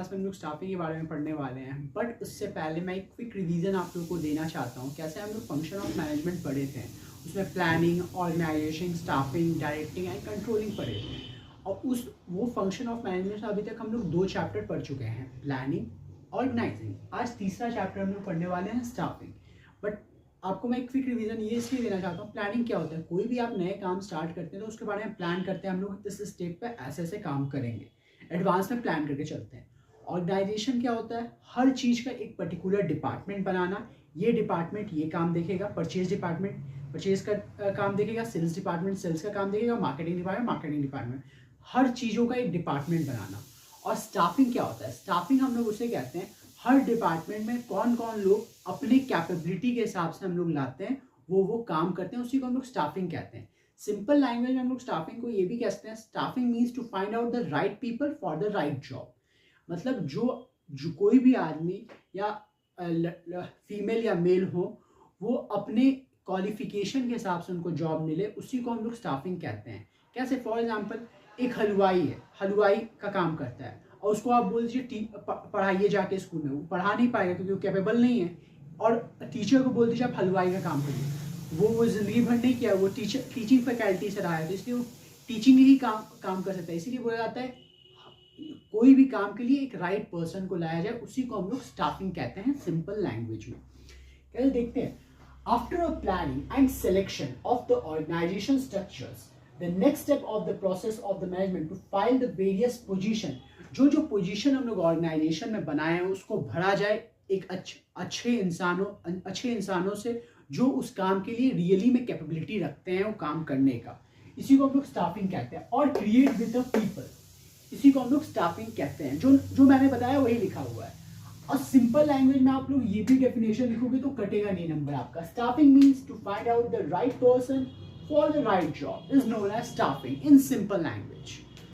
Class में हम लोग स्टाफिंग के बारे में पढ़ने वाले हैं, बट उससे पहले मैं एक क्विक रिवीजन आप लोगों को देना चाहता हूँ। कैसे हम लोग फंक्शन ऑफ मैनेजमेंट पढ़े थे, उसमें planning, organisation, staffing, directing and controlling पढ़े थे। और वो फंक्शन ऑफ मैनेजमेंट अभी तक हम लोग 2 चैप्टर पढ़ चुके हैं, प्लानिंग, ऑर्गेनाइजिंग। आज तीसरा चैप्टर हम लोग पढ़ने वाले हैं, स्टाफिंग। बट आपको मैं एक क्विक रिवीजन ये इसलिए देना चाहता हूँ, प्लानिंग क्या होता है। कोई भी आप नए काम स्टार्ट करते हैं तो उसके बारे में प्लान करते हैं, हम लोग इस स्टेप पे ऐसे ऐसे काम करेंगे, एडवांस में प्लान करके चलते हैं। ऑर्गेनाइजेशन क्या होता है, हर चीज़ का एक पर्टिकुलर डिपार्टमेंट बनाना। ये डिपार्टमेंट ये काम देखेगा, परचेज डिपार्टमेंट परचेज का काम देखेगा, सेल्स डिपार्टमेंट सेल्स का काम देखेगा, मार्केटिंग डिपार्टमेंट हर चीज़ों का एक डिपार्टमेंट बनाना। और स्टाफिंग क्या होता है, स्टाफिंग हम लोग उसे कहते हैं हर डिपार्टमेंट में कौन कौन लोग अपने कैपेबिलिटी के हिसाब से हम लोग लाते हैं, वो काम करते हैं, उसी को हम लोग स्टाफिंग कहते हैं। सिंपल लैंग्वेज में हम लोग स्टाफिंग को ये भी कहते हैं, staffing means to find out the right people for the right job. मतलब जो कोई भी आदमी या फीमेल या मेल हो, वो अपने क्वालिफिकेशन के हिसाब से उनको जॉब मिले, उसी को हम लोग स्टाफिंग कहते हैं। कैसे, फॉर एग्जांपल एक हलवाई है, हलवाई का काम करता है, और उसको आप बोल दीजिए पढ़ाइए जाके स्कूल में, वो पढ़ा नहीं पाएगा क्योंकि वो कैपेबल नहीं है। और टीचर को बोल दीजिए आप हलवाई का काम करिए, वो ज़िंदगी भर नहीं किया, वो टीचिंग फैकल्टी से रहा है, तो इसलिए वो टीचिंग ही काम कर सकता है। इसीलिए बोला जाता है कोई भी काम के लिए एक राइट पर्सन को लाया जाए, उसी को हम लोग स्टाफिंग कहते हैं सिंपल लैंग्वेज में। कैसे देखते हैं, after a planning and selection of the organisation structures, the next step of the process of the management to file the various position, जो पोजीशन हम लोग ऑर्गेनाइजेशन में बनाए हैं उसको भरा जाए एक अच्छे इंसानों से जो उस काम के लिए रियली में कैपेबिलिटी रखते हैं वो काम करने का। इसी को हम लोग स्टाफिंग कहते हैं। और क्रिएट विद द पीपल, इसी को हम लोग स्टाफिंग कहते हैं। जो मैंने बताया वही लिखा हुआ है। और सिंपल लैंग्वेज में आप लोग ये भी डेफिनेशन लिखोगे तो कटेगा नहीं नंबर आपका। Staffing means to find out the right person for the right job is known as staffing in simple language.